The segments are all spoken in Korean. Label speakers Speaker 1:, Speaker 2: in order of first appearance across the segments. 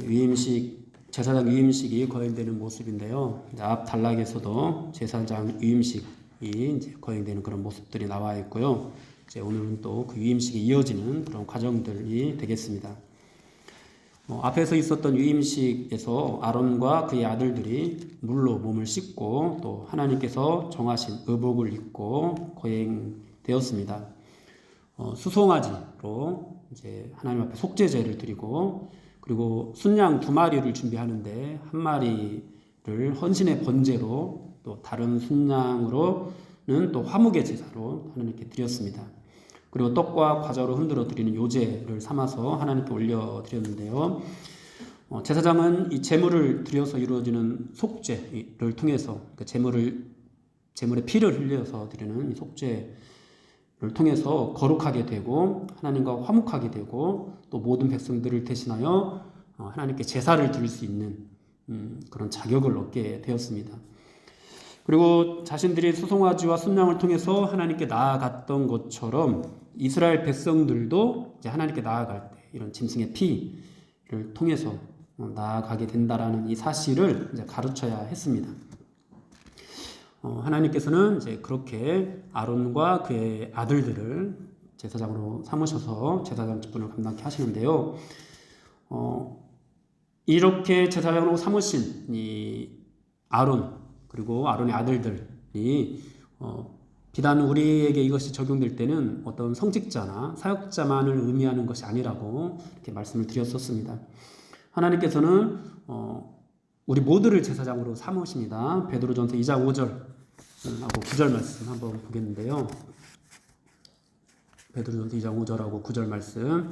Speaker 1: 위임식, 제사장 위임식이 거행되는 모습인데요. 앞 단락에서도 제사장 위임식이 이제 거행되는 그런 모습들이 나와 있고요. 이제 오늘은 또 그 위임식이 이어지는 그런 과정들이 되겠습니다. 앞에서 있었던 위임식에서 아론과 그의 아들들이 물로 몸을 씻고 또 하나님께서 정하신 의복을 입고 거행되었습니다. 수송아지로 이제 하나님 앞에 속죄제를 드리고, 그리고 순양 2마리를 준비하는데 1마리를 헌신의 번제로, 또 다른 순양으로는 또 화목의 제사로 하나님께 드렸습니다. 그리고 떡과 과자로 흔들어 드리는 요제를 삼아서 하나님께 올려 드렸는데요. 제사장은 이 제물을 드려서 이루어지는 속죄를 통해서, 그 제물의 피를 흘려서 드리는 이 속죄를 통해서 거룩하게 되고 하나님과 화목하게 되고, 또 모든 백성들을 대신하여 하나님께 제사를 드릴 수 있는 그런 자격을 얻게 되었습니다. 그리고 자신들이 수송아지와 순양을 통해서 하나님께 나아갔던 것처럼 이스라엘 백성들도 이제 하나님께 나아갈 때 이런 짐승의 피를 통해서 나아가게 된다라는 이 사실을 이제 가르쳐야 했습니다. 하나님께서는 이제 그렇게 아론과 그의 아들들을 제사장으로 삼으셔서 제사장 직분을 감당케 하시는데요. 이렇게 제사장으로 삼으신 이 아론, 그리고 아론의 아들들이 비단 우리에게 이것이 적용될 때는 어떤 성직자나 사역자만을 의미하는 것이 아니라고 이렇게 말씀을 드렸었습니다. 하나님께서는 우리 모두를 제사장으로 삼으십니다. 베드로전서 2장 5절하고 9절 말씀 한번 보겠는데요. 베드로전서 2장 5절하고 9절 말씀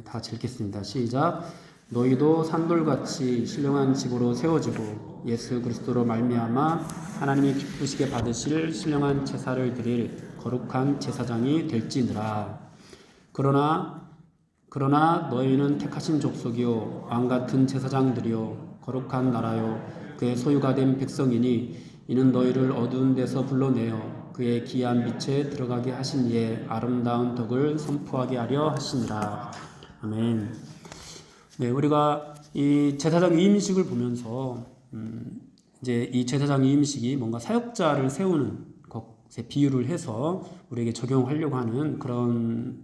Speaker 1: 다 같이 읽겠습니다. 시작. 너희도 산돌같이 신령한 집으로 세워지고 예수 그리스도로 말미암아 하나님이 기쁘시게 받으실 신령한 제사를 드릴 거룩한 제사장이 될지니라. 그러나 너희는 택하신 족속이요 왕같은 제사장들이요 거룩한 나라요 그의 소유가 된 백성이니 이는 너희를 어두운 데서 불러내어 그의 기이한 빛에 들어가게 하신 이의 아름다운 덕을 선포하게 하려 하시니라. 아멘. 네, 우리가 이 제사장 위임식을 보면서 이제 이 제사장 위임식이 뭔가 사역자를 세우는 것에 비유를 해서 우리에게 적용하려고 하는 그런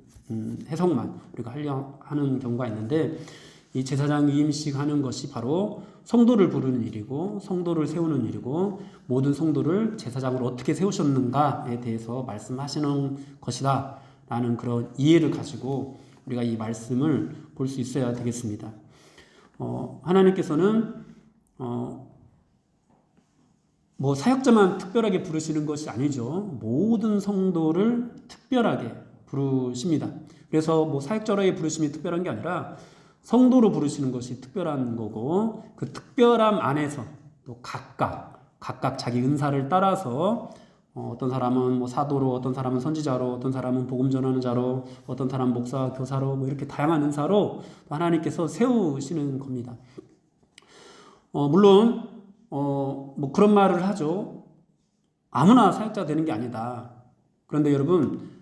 Speaker 1: 해석만 우리가 하려 하는 경우가 있는데, 이 제사장 위임식 하는 것이 바로 성도를 부르는 일이고 성도를 세우는 일이고, 모든 성도를 제사장으로 어떻게 세우셨는가에 대해서 말씀하시는 것이다 라는 그런 이해를 가지고 우리가 이 말씀을 볼 수 있어야 되겠습니다. 하나님께서는 뭐 사역자만 특별하게 부르시는 것이 아니죠. 모든 성도를 특별하게 부르십니다. 그래서 뭐 사역자로의 부르심이 특별한 게 아니라 성도로 부르시는 것이 특별한 거고, 그 특별함 안에서 또 각각 자기 은사를 따라서 어떤 사람은 뭐 사도로, 어떤 사람은 선지자로, 어떤 사람은 복음 전하는 자로, 어떤 사람은 목사, 교사로, 뭐 이렇게 다양한 은사로 하나님께서 세우시는 겁니다. 물론 뭐 그런 말을 하죠. 아무나 사역자 되는 게 아니다. 그런데 여러분,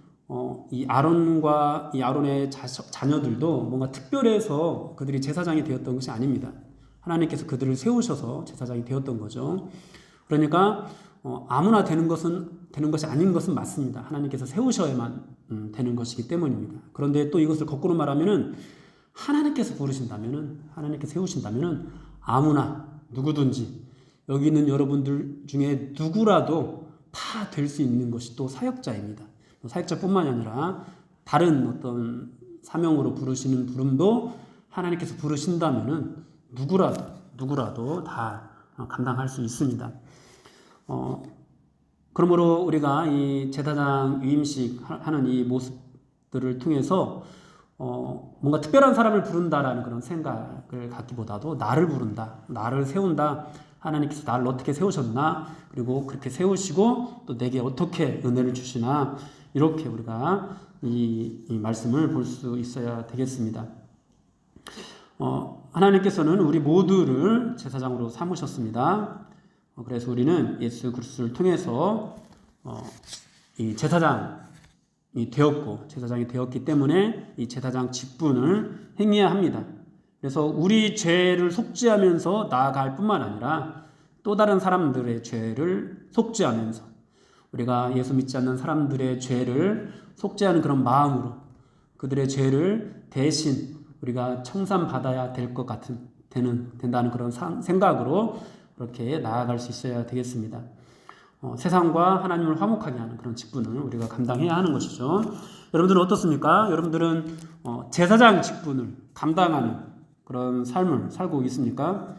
Speaker 1: 이 아론과 이 아론의 자녀들도 뭔가 특별해서 그들이 제사장이 되었던 것이 아닙니다. 하나님께서 그들을 세우셔서 제사장이 되었던 거죠. 그러니까 아무나 되는 것이 아닌 것은 맞습니다. 하나님께서 세우셔야만 되는 것이기 때문입니다. 그런데 또 이것을 거꾸로 말하면은 하나님께서 세우신다면은 아무나 누구든지 여기 있는 여러분들 중에 누구라도 다 될 수 있는 것이 또 사역자입니다. 사역자뿐만이 아니라 다른 어떤 사명으로 부르시는 부름도 하나님께서 부르신다면은 누구라도 다 감당할 수 있습니다. 그러므로 우리가 이 제사장 위임식 하는 이 모습들을 통해서 뭔가 특별한 사람을 부른다라는 그런 생각을 갖기보다도 나를 부른다, 나를 세운다, 하나님께서 나를 어떻게 세우셨나, 그리고 그렇게 세우시고 또 내게 어떻게 은혜를 주시나, 이렇게 우리가 이 말씀을 볼 수 있어야 되겠습니다. 하나님께서는 우리 모두를 제사장으로 삼으셨습니다. 그래서 우리는 예수 그리스도를 통해서 이 제사장이 되었기 때문에 이 제사장 직분을 행해야 합니다. 그래서 우리 죄를 속죄하면서 나아갈 뿐만 아니라 또 다른 사람들의 죄를 속죄하면서 우리가 예수 믿지 않는 사람들의 죄를 속죄하는 그런 마음으로 그들의 죄를 대신 우리가 청산받아야 될 것 같은 된다는 그런 생각으로 그렇게 나아갈 수 있어야 되겠습니다. 세상과 하나님을 화목하게 하는 그런 직분을 우리가 감당해야 하는 것이죠. 여러분들은 어떻습니까? 여러분들은 제사장 직분을 감당하는 그런 삶을 살고 있습니까?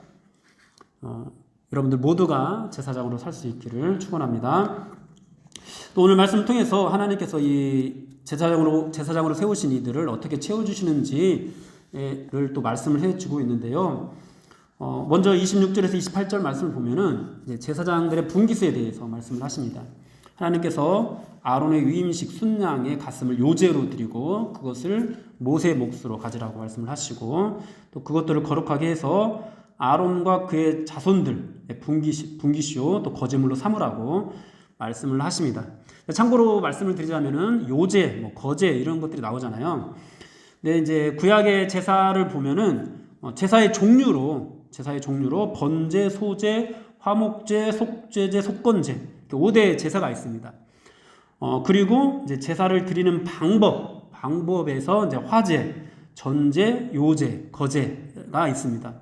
Speaker 1: 여러분들 모두가 제사장으로 살 수 있기를 축원합니다. 또 오늘 말씀을 통해서 하나님께서 이 제사장으로 세우신 이들을 어떻게 채워주시는지를 또 말씀을 해주고 있는데요. 먼저 26절에서 28절 말씀을 보면은 이제 제사장들의 분깃에 대해서 말씀을 하십니다. 하나님께서 아론의 위임식 순양의 가슴을 요제로 드리고 그것을 모세의 몫으로 가지라고 말씀을 하시고 또 그것들을 거룩하게 해서 아론과 그의 자손들의 분깃이요 또 거제물로 삼으라고 말씀을 하십니다. 참고로 말씀을 드리자면은 요제, 거제 이런 것들이 나오잖아요. 근데 이제 구약의 제사를 보면은 제사의 종류로 번제, 소제, 화목제, 속죄제, 속건제 5대 제사가 있습니다. 그리고 이제 제사를 드리는 방법에서 이제 화제, 전제, 요제, 거제가 있습니다.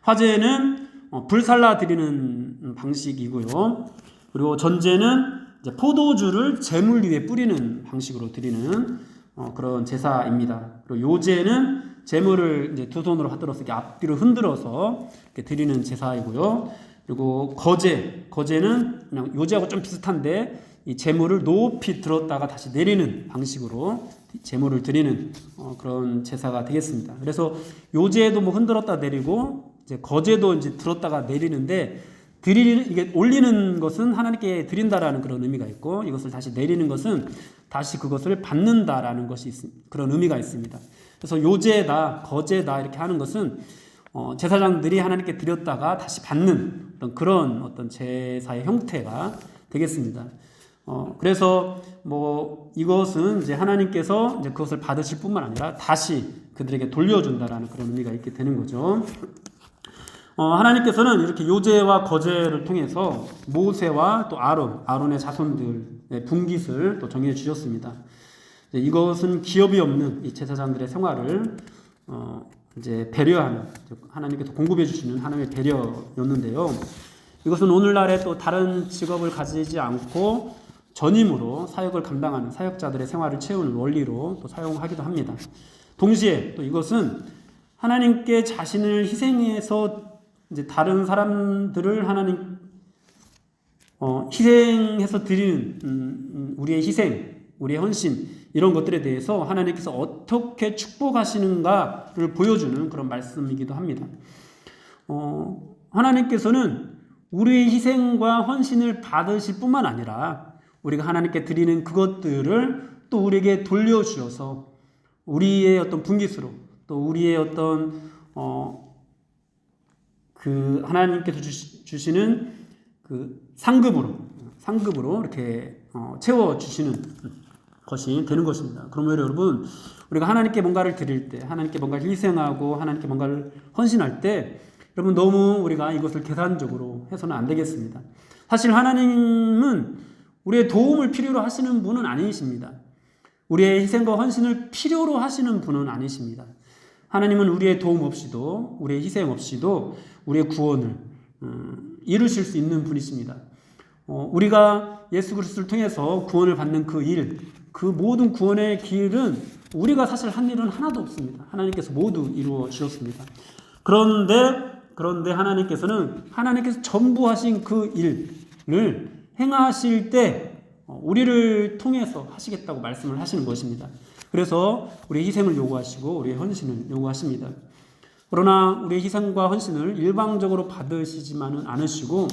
Speaker 1: 화제는 불살라 드리는 방식이고요. 그리고 전제는 이제 포도주를 제물 위에 뿌리는 방식으로 드리는 그런 제사입니다. 그리고 요제는 제물을 이제 두 손으로 하들어서 이렇게 앞뒤로 흔들어서 이렇게 드리는 제사이고요. 그리고 거제는 그냥 요제하고 좀 비슷한데 이 제물을 높이 들었다가 다시 내리는 방식으로 제물을 드리는 그런 제사가 되겠습니다. 그래서 요제도 뭐 흔들었다 내리고 이제 거제도 이제 들었다가 내리는데 이게 올리는 것은 하나님께 드린다라는 그런 의미가 있고 이것을 다시 내리는 것은 다시 그것을 받는다라는 것이 그런 의미가 있습니다. 그래서 요제다, 거제다 이렇게 하는 것은 제사장들이 하나님께 드렸다가 다시 받는 그런 어떤 제사의 형태가 되겠습니다. 그래서 뭐 이것은 이제 하나님께서 이제 그것을 받으실 뿐만 아니라 다시 그들에게 돌려준다라는 그런 의미가 있게 되는 거죠. 하나님께서는 이렇게 요제와 거제를 통해서 모세와 또 아론의 자손들의 분깃을 또 정해 주셨습니다. 이것은 기업이 없는 이 제사장들의 생활을 이제 배려하는, 하나님께서 공급해 주시는 하나님의 배려였는데요. 이것은 오늘날에 또 다른 직업을 가지지 않고 전임으로 사역을 감당하는 사역자들의 생활을 채우는 원리로 또 사용하기도 합니다. 동시에 또 이것은 하나님께 자신을 희생해서 이제 다른 사람들을 희생해서 드리는 우리의 희생, 우리의 헌신 이런 것들에 대해서 하나님께서 어떻게 축복하시는가를 보여주는 그런 말씀이기도 합니다. 하나님께서는 우리의 희생과 헌신을 받으실 뿐만 아니라 우리가 하나님께 드리는 그것들을 또 우리에게 돌려주셔서 우리의 어떤 분깃으로 또 우리의 어떤 그 하나님께서 주시는 그 상급으로 이렇게 채워주시는 것이 되는 것입니다. 그러면 여러분, 우리가 하나님께 뭔가를 드릴 때, 하나님께 뭔가를 희생하고 하나님께 뭔가를 헌신할 때 여러분 너무 우리가 이것을 계산적으로 해서는 안 되겠습니다. 사실 하나님은 우리의 도움을 필요로 하시는 분은 아니십니다. 우리의 희생과 헌신을 필요로 하시는 분은 아니십니다. 하나님은 우리의 도움 없이도 우리의 희생 없이도 우리의 구원을 이루실 수 있는 분이십니다. 우리가 예수 그리스도를 통해서 구원을 받는 그 모든 구원의 길은 우리가 사실 한 일은 하나도 없습니다. 하나님께서 모두 이루어 주셨습니다. 그런데 하나님께서 전부 하신 그 일을 행하실 때 우리를 통해서 하시겠다고 말씀을 하시는 것입니다. 그래서 우리의 희생을 요구하시고 우리의 헌신을 요구하십니다. 그러나 우리의 희생과 헌신을 일방적으로 받으시지만은 않으시고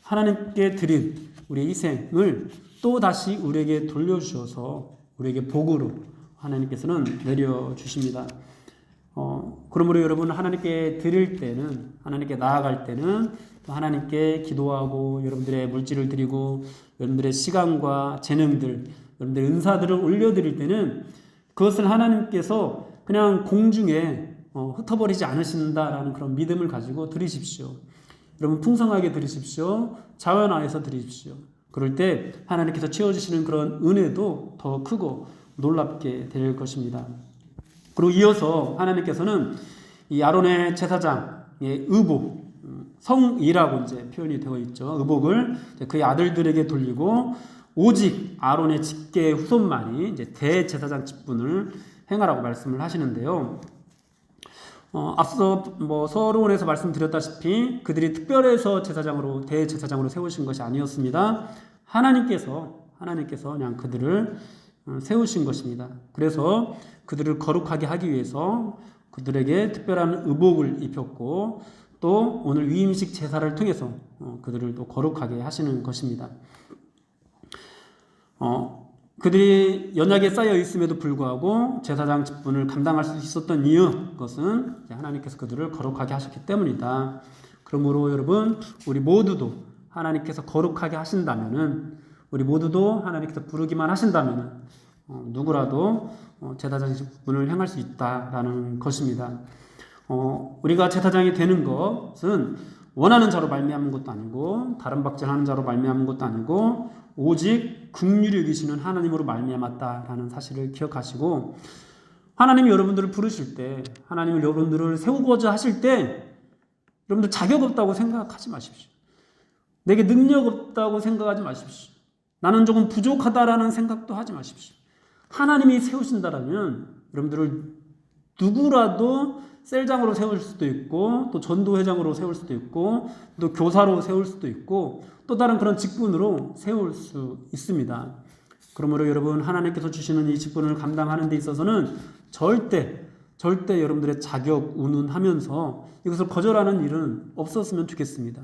Speaker 1: 하나님께 드린 우리의 희생을 또 다시 우리에게 돌려주셔서 우리에게 복으로 하나님께서는 내려주십니다. 그러므로 여러분 하나님께 드릴 때는, 하나님께 나아갈 때는 또 하나님께 기도하고 여러분들의 물질을 드리고 여러분들의 시간과 재능들, 여러분들의 은사들을 올려드릴 때는 그것을 하나님께서 그냥 공중에 흩어버리지 않으신다라는 그런 믿음을 가지고 드리십시오. 여러분 풍성하게 드리십시오. 자원하여서 드리십시오. 그럴 때 하나님께서 채워주시는 그런 은혜도 더 크고 놀랍게 될 것입니다. 그리고 이어서 하나님께서는 이 아론의 제사장의 의복, 성이라고 이제 표현이 되어 있죠. 의복을 그의 아들들에게 돌리고 오직 아론의 직계 후손만이 이제 대제사장 직분을 행하라고 말씀을 하시는데요. 앞서 서론에서 말씀드렸다시피 그들이 특별해서 제사장으로 대제사장으로 세우신 것이 아니었습니다. 하나님께서 그냥 그들을 세우신 것입니다. 그래서 그들을 거룩하게 하기 위해서 그들에게 특별한 의복을 입혔고 또 오늘 위임식 제사를 통해서 그들을 또 거룩하게 하시는 것입니다. 그들이 연약에 쌓여 있음에도 불구하고 제사장 직분을 감당할 수 있었던 이유, 그것은 하나님께서 그들을 거룩하게 하셨기 때문이다. 그러므로 여러분, 우리 모두도 하나님께서 거룩하게 하신다면은, 우리 모두도 하나님께서 부르기만 하신다면은, 누구라도 제사장 직분을 행할 수 있다라는 것입니다. 우리가 제사장이 되는 것은 원하는 자로 말미암은 것도 아니고, 다른 박질하는 자로 말미암은 것도 아니고, 오직 긍휼히 여기시는 하나님으로 말미암았다라는 사실을 기억하시고, 하나님이 여러분들을 부르실 때, 하나님이 여러분들을 세우고자 하실 때 여러분들 자격 없다고 생각하지 마십시오. 내게 능력 없다고 생각하지 마십시오. 나는 조금 부족하다라는 생각도 하지 마십시오. 하나님이 세우신다라면 여러분들을 누구라도 셀장으로 세울 수도 있고, 또 전도회장으로 세울 수도 있고, 또 교사로 세울 수도 있고, 또 다른 그런 직분으로 세울 수 있습니다. 그러므로 여러분, 하나님께서 주시는 이 직분을 감당하는 데 있어서는 절대 여러분들의 자격 운운하면서 이것을 거절하는 일은 없었으면 좋겠습니다.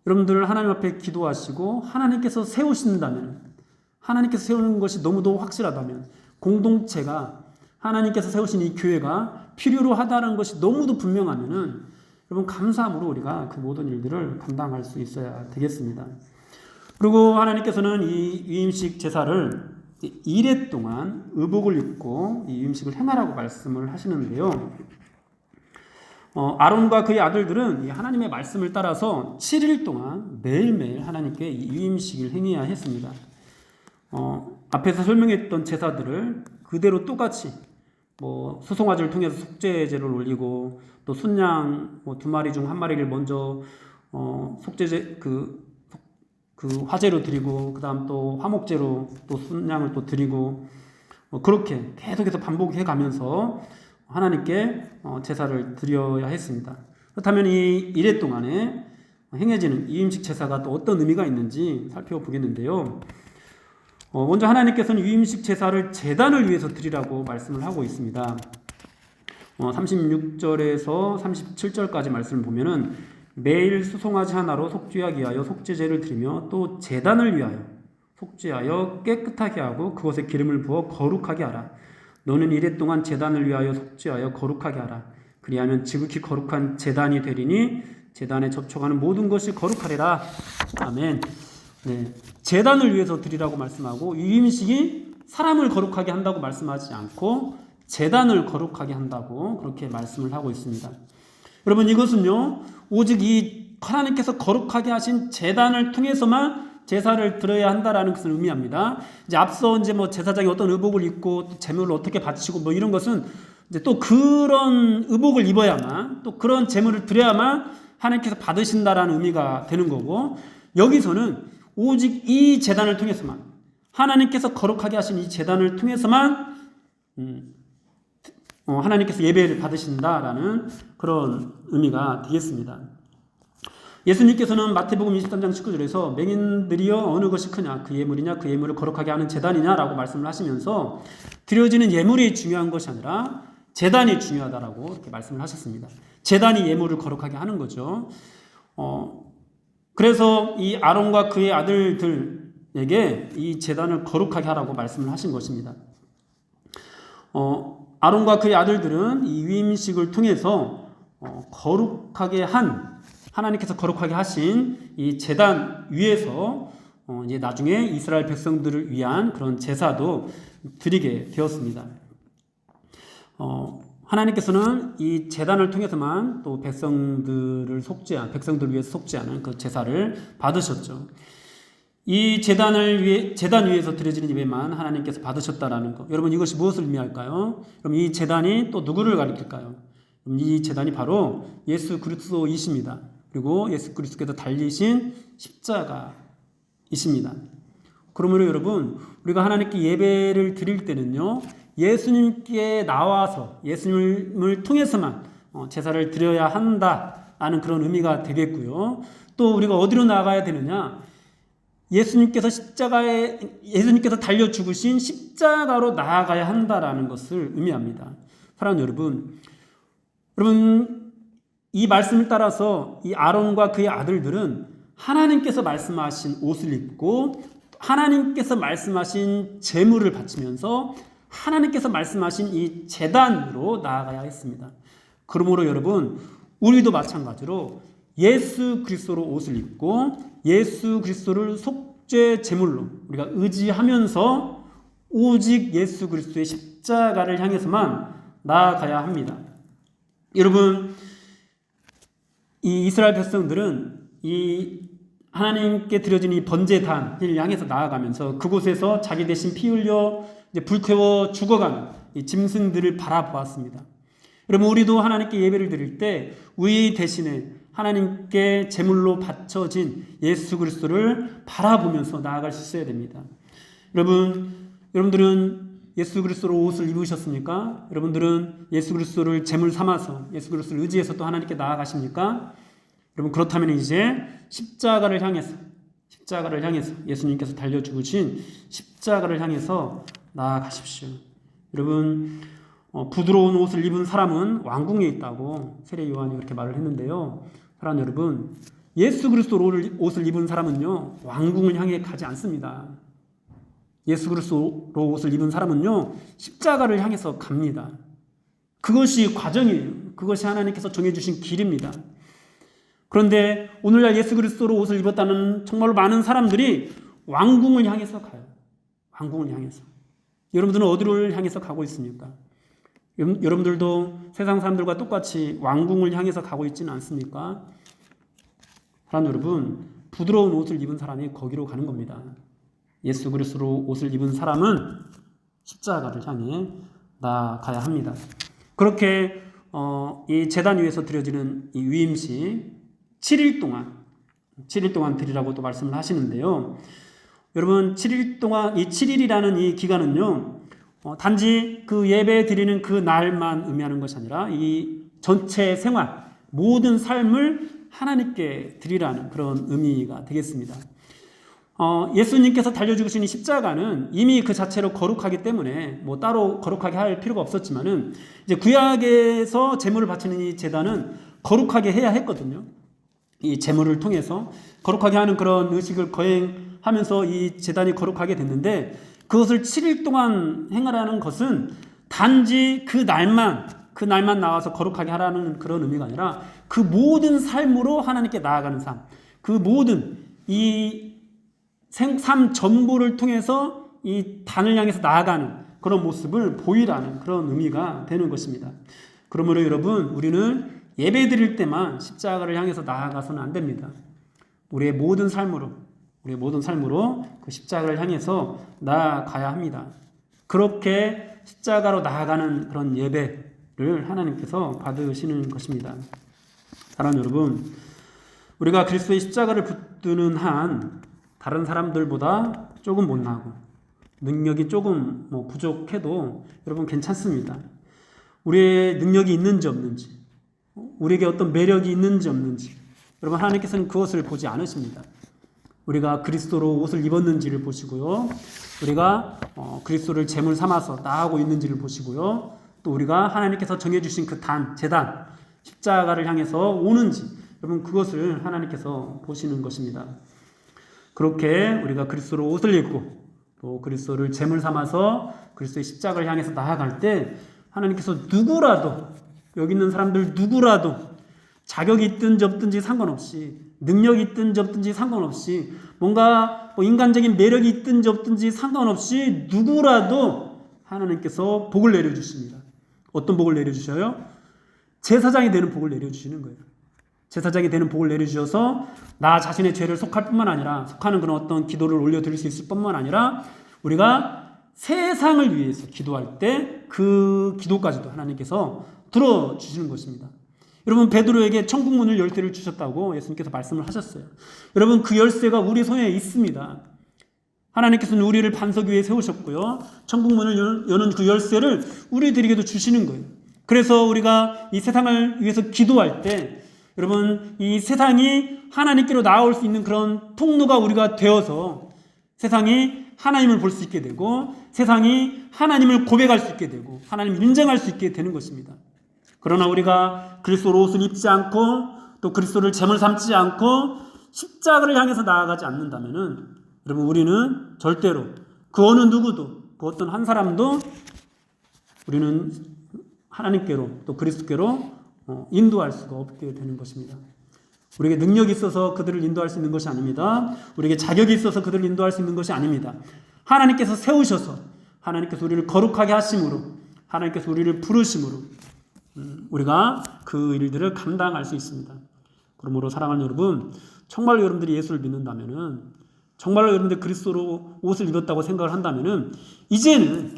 Speaker 1: 여러분들 하나님 앞에 기도하시고 하나님께서 세우신다면, 하나님께서 세우는 것이 너무도 확실하다면, 공동체가 하나님께서 세우신 이 교회가 필요로 하다는 것이 너무도 분명하면은 여러분 감사함으로 우리가 그 모든 일들을 감당할 수 있어야 되겠습니다. 그리고 하나님께서는 이 위임식 제사를 1회 동안 의복을 입고 이 위임식을 행하라고 말씀을 하시는데요. 아론과 그의 아들들은 이 하나님의 말씀을 따라서 7일 동안 매일매일 하나님께 이 위임식을 행해야 했습니다. 앞에서 설명했던 제사들을 그대로 똑같이 수송아지를 통해서 속죄제를 올리고 또 순양 2마리 중 1마리를 먼저 속죄제 그 화제로 드리고 그다음 또 화목제로 또 순양을 또 드리고 그렇게 계속해서 반복해 가면서 하나님께 제사를 드려야 했습니다. 그렇다면 이 1회 동안에 행해지는 위임식 제사가 또 어떤 의미가 있는지 살펴보겠는데요. 먼저 하나님께서는 위임식 제사를 제단을 위해서 드리라고 말씀을 하고 있습니다. 36절에서 37절까지 말씀을 보면은 매일 수송아지 하나로 속죄하기 위하여 속죄제를 드리며 또 제단을 위하여 속죄하여 깨끗하게 하고 그것에 기름을 부어 거룩하게 하라. 너는 1회 동안 제단을 위하여 속죄하여 거룩하게 하라. 그리하면 지극히 거룩한 제단이 되리니 제단에 접촉하는 모든 것이 거룩하리라. 아멘. 네, 제단을 위해서 드리라고 말씀하고 이 위임식이 사람을 거룩하게 한다고 말씀하지 않고 제단을 거룩하게 한다고 그렇게 말씀을 하고 있습니다. 여러분 이것은요 오직 이 하나님께서 거룩하게 하신 제단을 통해서만 제사를 드려야 한다라는 것을 의미합니다. 이제 앞서 이제 제사장이 어떤 의복을 입고 또 제물을 어떻게 바치고 이런 것은 이제 또 그런 의복을 입어야만 또 그런 제물을 드려야만 하나님께서 받으신다라는 의미가 되는 거고 여기서는 오직 이 제단을 통해서만 하나님께서 거룩하게 하신 이 제단을 통해서만 하나님께서 예배를 받으신다라는 그런 의미가 되겠습니다. 예수님께서는 마태복음 23장 19절에서 맹인들이여 어느 것이 크냐 그 예물이냐 그 예물을 거룩하게 하는 제단이냐라고 말씀을 하시면서 드려지는 예물이 중요한 것이 아니라 제단이 중요하다라고 이렇게 말씀을 하셨습니다. 제단이 예물을 거룩하게 하는 거죠. 그래서 이 아론과 그의 아들들에게 이 제단을 거룩하게 하라고 말씀을 하신 것입니다. 아론과 그의 아들들은 이 위임식을 통해서 거룩하게 하나님께서 거룩하게 하신 이 제단 위에서 이제 나중에 이스라엘 백성들을 위한 그런 제사도 드리게 되었습니다. 하나님께서는 이 제단을 통해서만 또 백성들을 위해서 속죄하는 그 제사를 받으셨죠. 이 제단 위에서 드려지는 예배만 하나님께서 받으셨다라는 것. 여러분 이것이 무엇을 의미할까요? 그럼 이 제단이 또 누구를 가리킬까요? 그럼 이 제단이 바로 예수 그리스도이십니다. 그리고 예수 그리스도께서 달리신 십자가이십니다. 그러므로 여러분 우리가 하나님께 예배를 드릴 때는요, 예수님께 나와서 예수님을 통해서만 제사를 드려야 한다라는 그런 의미가 되겠고요. 또 우리가 어디로 나아가야 되느냐? 예수님께서 달려 죽으신 십자가로 나아가야 한다라는 것을 의미합니다. 사랑하는 여러분 이 말씀을 따라서 이 아론과 그의 아들들은 하나님께서 말씀하신 옷을 입고 하나님께서 말씀하신 제물을 바치면서 하나님께서 말씀하신 이 제단으로 나아가야 했습니다. 그러므로 여러분 우리도 마찬가지로 예수 그리스도로 옷을 입고 예수 그리스도를 속죄 제물로 우리가 의지하면서 오직 예수 그리스도의 십자가를 향해서만 나아가야 합니다. 여러분 이 이스라엘 백성들은 이 하나님께 드려진 이 번제단을 향해서 나아가면서 그곳에서 자기 대신 피 흘려 이제 불태워 죽어가는 이 짐승들을 바라보았습니다. 여러분 우리도 하나님께 예배를 드릴 때 우리 대신에 하나님께 제물로 바쳐진 예수 그리스도를 바라보면서 나아갈 수 있어야 됩니다. 여러분들은 예수 그리스도로 옷을 입으셨습니까? 여러분들은 예수 그리스도를 제물 삼아서 예수 그리스도를 의지해서 또 하나님께 나아가십니까? 여러분 그렇다면 이제 십자가를 향해서 예수님께서 달려 죽으신 십자가를 향해서 나아가십시오. 여러분 부드러운 옷을 입은 사람은 왕궁에 있다고 세례 요한이 그렇게 말을 했는데요. 사랑하는 여러분, 예수 그리스도로 옷을 입은 사람은요 왕궁을 향해 가지 않습니다. 예수 그리스도로 옷을 입은 사람은요 십자가를 향해서 갑니다. 그것이 과정이에요. 그것이 하나님께서 정해주신 길입니다. 그런데 오늘날 예수 그리스도로 옷을 입었다는 정말로 많은 사람들이 왕궁을 향해서 가요. 왕궁을 향해서. 여러분들은 어디를 향해서 가고 있습니까? 여러분들도 세상 사람들과 똑같이 왕궁을 향해서 가고 있지는 않습니까? 사랑하는 여러분, 부드러운 옷을 입은 사람이 거기로 가는 겁니다. 예수 그리스도로 옷을 입은 사람은 십자가를 향해 나아가야 합니다. 그렇게 이 제단 위에서 드려지는 이 위임식 7일 동안 드리라고 또 말씀을 하시는데요. 여러분 7일 동안 이 7일이라는 이 기간은요 단지 그 예배 드리는 그 날만 의미하는 것이 아니라 이 전체 생활 모든 삶을 하나님께 드리라는 그런 의미가 되겠습니다. 예수님께서 달려 죽으신 이 십자가는 이미 그 자체로 거룩하기 때문에 뭐 따로 거룩하게 할 필요가 없었지만은 이제 구약에서 제물을 바치는 이 제단은 거룩하게 해야 했거든요. 이 제물을 통해서 거룩하게 하는 그런 의식을 거행하면서 이 제단이 거룩하게 됐는데 그것을 7일 동안 행하라는 것은 단지 그 날만 나와서 거룩하게 하라는 그런 의미가 아니라 그 모든 삶으로 하나님께 나아가는 삶, 그 모든 이 삶 전부를 통해서 이 단을 향해서 나아가는 그런 모습을 보이라는 그런 의미가 되는 것입니다. 그러므로 여러분 우리는 예배 드릴 때만 십자가를 향해서 나아가서는 안 됩니다. 우리의 모든 삶으로 그 십자가를 향해서 나아가야 합니다. 그렇게 십자가로 나아가는 그런 예배를 하나님께서 받으시는 것입니다. 사랑하는 여러분, 우리가 그리스도의 십자가를 붙드는 한 다른 사람들보다 조금 못나고 능력이 조금 부족해도 여러분 괜찮습니다. 우리의 능력이 있는지 없는지, 우리에게 어떤 매력이 있는지 없는지, 여러분 하나님께서는 그것을 보지 않으십니다. 우리가 그리스도로 옷을 입었는지를 보시고요. 우리가 그리스도를 제물 삼아서 나아가고 있는지를 보시고요. 또 우리가 하나님께서 정해주신 그 제단, 십자가를 향해서 오는지, 여러분 그것을 하나님께서 보시는 것입니다. 그렇게 우리가 그리스도로 옷을 입고 또 그리스도를 제물 삼아서 그리스도의 십자가를 향해서 나아갈 때 하나님께서 누구라도, 여기 있는 사람들 누구라도 자격이 있든지 없든지 상관없이, 능력이 있든지 없든지 상관없이, 뭔가 인간적인 매력이 있든지 없든지 상관없이 누구라도 하나님께서 복을 내려주십니다. 어떤 복을 내려주셔요? 제사장이 되는 복을 내려주시는 거예요. 제사장이 되는 복을 내려주셔서 나 자신의 죄를 속할 뿐만 아니라 속하는 그런 어떤 기도를 올려드릴 수 있을 뿐만 아니라 우리가 세상을 위해서 기도할 때 그 기도까지도 하나님께서 들어주시는 것입니다. 여러분 베드로에게 천국 문을 열쇠를 주셨다고 예수님께서 말씀을 하셨어요. 여러분 그 열쇠가 우리 손에 있습니다. 하나님께서는 우리를 반석 위에 세우셨고요. 천국 문을 여는 그 열쇠를 우리들에게도 주시는 거예요. 그래서 우리가 이 세상을 위해서 기도할 때 여러분 이 세상이 하나님께로 나아올 수 있는 그런 통로가 우리가 되어서 세상이 하나님을 볼 수 있게 되고 세상이 하나님을 고백할 수 있게 되고 하나님을 인정할 수 있게 되는 것입니다. 그러나 우리가 그리스도로 옷을 입지 않고 또 그리스도를 제물 삼지 않고 십자가를 향해서 나아가지 않는다면은 여러분 우리는 절대로 그 어느 누구도 그 어떤 한 사람도 우리는 하나님께로 또 그리스도께로 인도할 수가 없게 되는 것입니다. 우리에게 능력이 있어서 그들을 인도할 수 있는 것이 아닙니다. 우리에게 자격이 있어서 그들을 인도할 수 있는 것이 아닙니다. 하나님께서 세우셔서 하나님께서 우리를 거룩하게 하심으로 하나님께서 우리를 부르심으로 우리가 그 일들을 감당할 수 있습니다. 그러므로 사랑하는 여러분, 정말로 여러분들이 예수를 믿는다면은 정말로 여러분들 그리스도로 옷을 입었다고 생각을 한다면은 이제는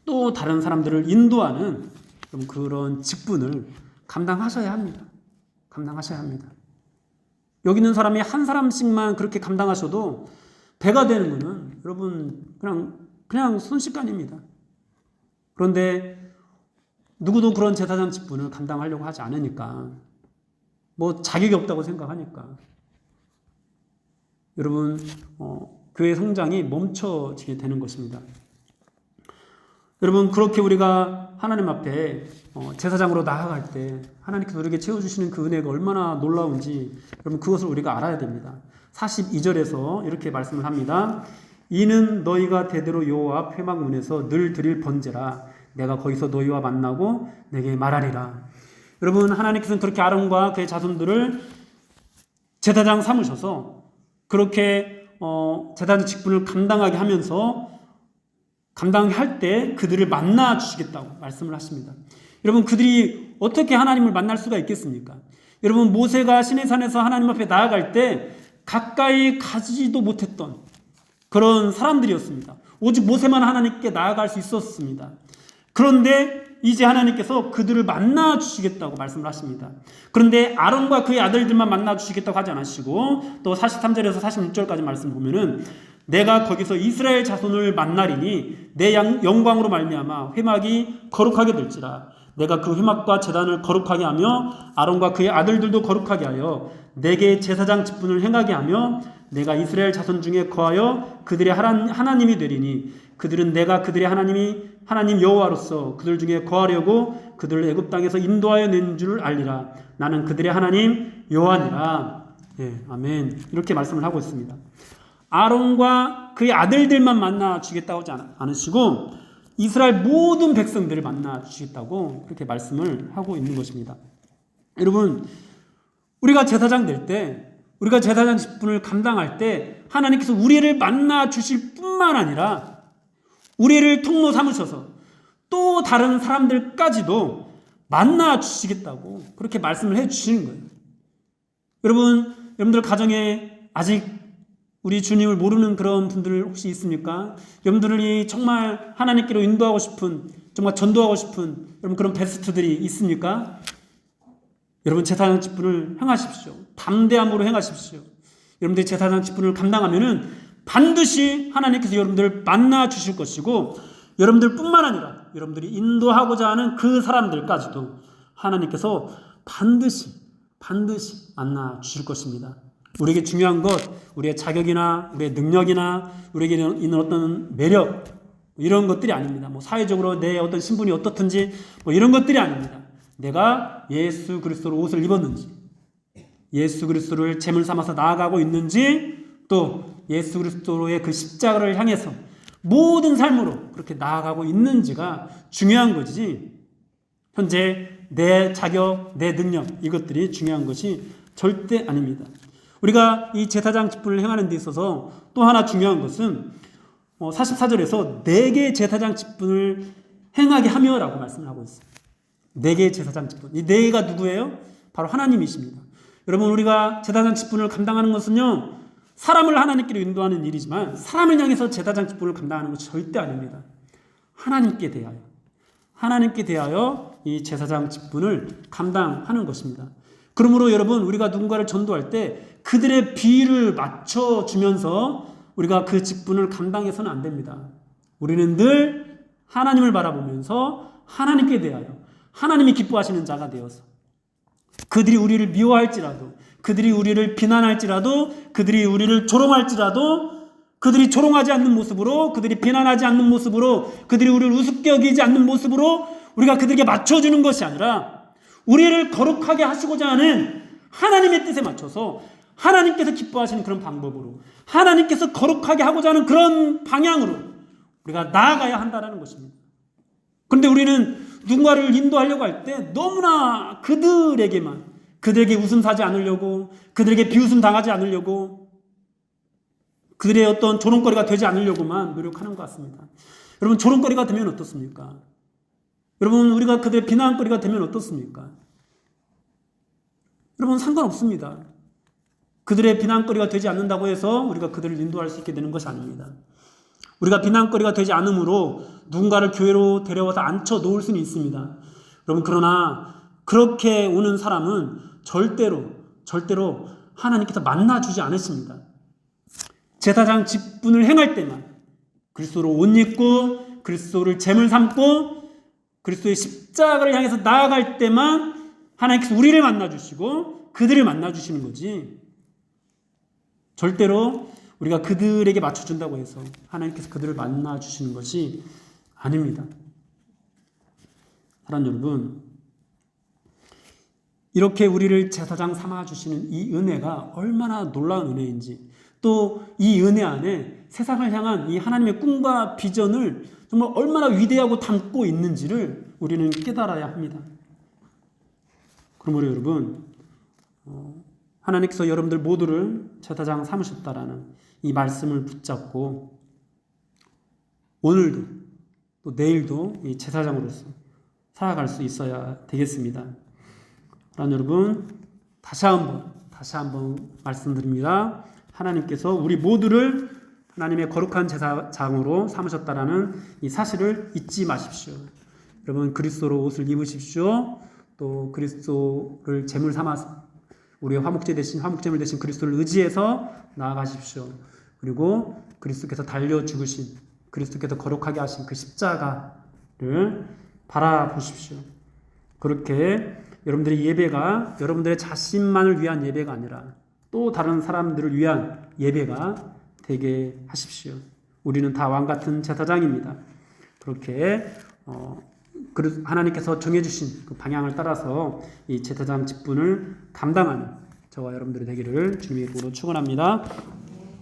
Speaker 1: 또 다른 사람들을 인도하는 그런 직분을 감당하셔야 합니다. 감당하셔야 합니다. 여기 있는 사람이 한 사람씩만 그렇게 감당하셔도 배가 되는 것은 여러분 그냥 순식간입니다. 그런데 누구도 그런 제사장 직분을 감당하려고 하지 않으니까 뭐 자격이 없다고 생각하니까 여러분 교회 성장이 멈춰지게 되는 것입니다. 여러분 그렇게 우리가 하나님 앞에 제사장으로 나아갈 때 하나님께서 우리에게 채워주시는 그 은혜가 얼마나 놀라운지 여러분 그것을 우리가 알아야 됩니다. 42절에서 이렇게 말씀을 합니다. 이는 너희가 대대로 여호와 앞 회막문에서 늘 드릴 번제라. 내가 거기서 너희와 만나고 내게 말하리라. 여러분 하나님께서는 그렇게 아론과 그의 자손들을 제사장 삼으셔서 그렇게 제사장 직분을 감당하게 하면서 감당할 때 그들을 만나 주시겠다고 말씀을 하십니다. 여러분 그들이 어떻게 하나님을 만날 수가 있겠습니까? 여러분 모세가 시내산에서 하나님 앞에 나아갈 때 가까이 가지도 못했던 그런 사람들이었습니다. 오직 모세만 하나님께 나아갈 수 있었습니다. 그런데 이제 하나님께서 그들을 만나 주시겠다고 말씀을 하십니다. 그런데 아론과 그의 아들들만 만나 주시겠다고 하지 않으시고 또 43절에서 46절까지 말씀 보면은 내가 거기서 이스라엘 자손을 만나리니 내 영광으로 말미암아 회막이 거룩하게 될지라. 내가 그 회막과 제단을 거룩하게 하며 아론과 그의 아들들도 거룩하게 하여 내게 제사장 직분을 행하게 하며 내가 이스라엘 자손 중에 거하여 그들의 하나님이 되리니 그들은 내가 그들의 하나님 여호와로서 그들 중에 거하려고 그들을 애굽 땅에서 인도하여 낸 줄 알리라. 나는 그들의 하나님 여호와니라. 예, 아멘. 이렇게 말씀을 하고 있습니다. 아론과 그의 아들들만 만나 주겠다고 하지 않으시고 이스라엘 모든 백성들을 만나 주시겠다고 그렇게 말씀을 하고 있는 것입니다. 여러분 우리가 제사장 될 때 우리가 제사장 직분을 감당할 때 하나님께서 우리를 만나 주실 뿐만 아니라 우리를 통로 삼으셔서 또 다른 사람들까지도 만나 주시겠다고 그렇게 말씀을 해 주시는 거예요. 여러분들 가정에 아직 우리 주님을 모르는 그런 분들 혹시 있습니까? 여러분들이 정말 하나님께로 인도하고 싶은 정말 전도하고 싶은 여러분 그런 베스트들이 있습니까? 여러분 제사장 직분을 행하십시오. 담대함으로 행하십시오. 여러분들이 제사장 직분을 감당하면은 반드시 하나님께서 여러분들을 만나 주실 것이고 여러분들뿐만 아니라 여러분들이 인도하고자 하는 그 사람들까지도 하나님께서 반드시 만나 주실 것입니다. 우리에게 중요한 것, 우리의 자격이나 우리의 능력이나 우리에게 있는 어떤 매력 이런 것들이 아닙니다. 뭐 사회적으로 내 어떤 신분이 어떻든지 뭐 이런 것들이 아닙니다. 내가 예수 그리스도로 옷을 입었는지, 예수 그리스도를 제물 삼아서 나아가고 있는지, 또 예수 그리스도의 그 십자가를 향해서 모든 삶으로 그렇게 나아가고 있는지가 중요한 거지. 현재 내 자격, 내 능력 이것들이 중요한 것이 절대 아닙니다. 우리가 이 제사장 직분을 행하는 데 있어서 또 하나 중요한 것은 44절에서 내게 제사장 직분을 행하게 하며라고 말씀을 하고 있어요. 네 개의 제사장 직분. 이 네 개가 누구예요? 바로 하나님이십니다. 여러분, 우리가 제사장 직분을 감당하는 것은요, 사람을 하나님께로 인도하는 일이지만 사람을 향해서 제사장 직분을 감당하는 것은 절대 아닙니다. 하나님께 대하여 이 제사장 직분을 감당하는 것입니다. 그러므로 여러분, 우리가 누군가를 전도할 때 그들의 비위를 맞춰주면서 우리가 그 직분을 감당해서는 안 됩니다. 우리는 늘 하나님을 바라보면서 하나님께 대하여 하나님이 기뻐하시는 자가 되어서 그들이 우리를 미워할지라도, 그들이 우리를 비난할지라도, 그들이 우리를 조롱할지라도, 그들이 조롱하지 않는 모습으로, 그들이 비난하지 않는 모습으로, 그들이 우리를 우습게 여기지 않는 모습으로 우리가 그들에게 맞춰주는 것이 아니라 우리를 거룩하게 하시고자 하는 하나님의 뜻에 맞춰서 하나님께서 기뻐하시는 그런 방법으로, 하나님께서 거룩하게 하고자 하는 그런 방향으로 우리가 나아가야 한다는 것입니다. 그런데 우리는 누군가를 인도하려고 할 때 너무나 그들에게 웃음 사지 않으려고, 그들에게 비웃음 당하지 않으려고, 그들의 어떤 조롱거리가 되지 않으려고만 노력하는 것 같습니다. 여러분, 조롱거리가 되면 어떻습니까? 여러분, 우리가 그들의 비난거리가 되면 어떻습니까? 여러분, 상관없습니다. 그들의 비난거리가 되지 않는다고 해서 우리가 그들을 인도할 수 있게 되는 것이 아닙니다. 우리가 비난거리가 되지 않으므로 누군가를 교회로 데려와서 앉혀 놓을 수는 있습니다. 여러분, 그러나 그렇게 오는 사람은 절대로 하나님께서 만나주지 않으십니다. 제사장 직분을 행할 때만 그리스도로 옷 입고 그리스도를 제물 삼고 그리스도의 십자가를 향해서 나아갈 때만 하나님께서 우리를 만나주시고 그들을 만나주시는 거지, 절대로 우리가 그들에게 맞춰준다고 해서 하나님께서 그들을 만나주시는 것이 아닙니다. 사랑하는 여러분, 이렇게 우리를 제사장 삼아주시는 이 은혜가 얼마나 놀라운 은혜인지, 또 이 은혜 안에 세상을 향한 이 하나님의 꿈과 비전을 정말 얼마나 위대하고 담고 있는지를 우리는 깨달아야 합니다. 그러므로 여러분, 하나님께서 여러분들 모두를 제사장 삼으셨다라는 이 말씀을 붙잡고 오늘도 또 내일도 이 제사장으로서 살아갈 수 있어야 되겠습니다. 그러나 여러분, 다시 한번 말씀드립니다. 하나님께서 우리 모두를 하나님의 거룩한 제사장으로 삼으셨다라는 이 사실을 잊지 마십시오. 여러분, 그리스도로 옷을 입으십시오. 또 그리스도를 제물 삼아서 우리의 화목제물 대신 그리스도를 의지해서 나아가십시오. 그리고 그리스도께서 달려 죽으신, 그리스도께서 거룩하게 하신 그 십자가를 바라보십시오. 그렇게 여러분들의 예배가 여러분들의 자신만을 위한 예배가 아니라 또 다른 사람들을 위한 예배가 되게 하십시오. 우리는 다 왕같은 제사장입니다. 그렇게 하나님께서 정해주신 그 방향을 따라서 이 제사장 직분을 감당하는 저와 여러분들이 되기를 주님의 이름으로 축원합니다.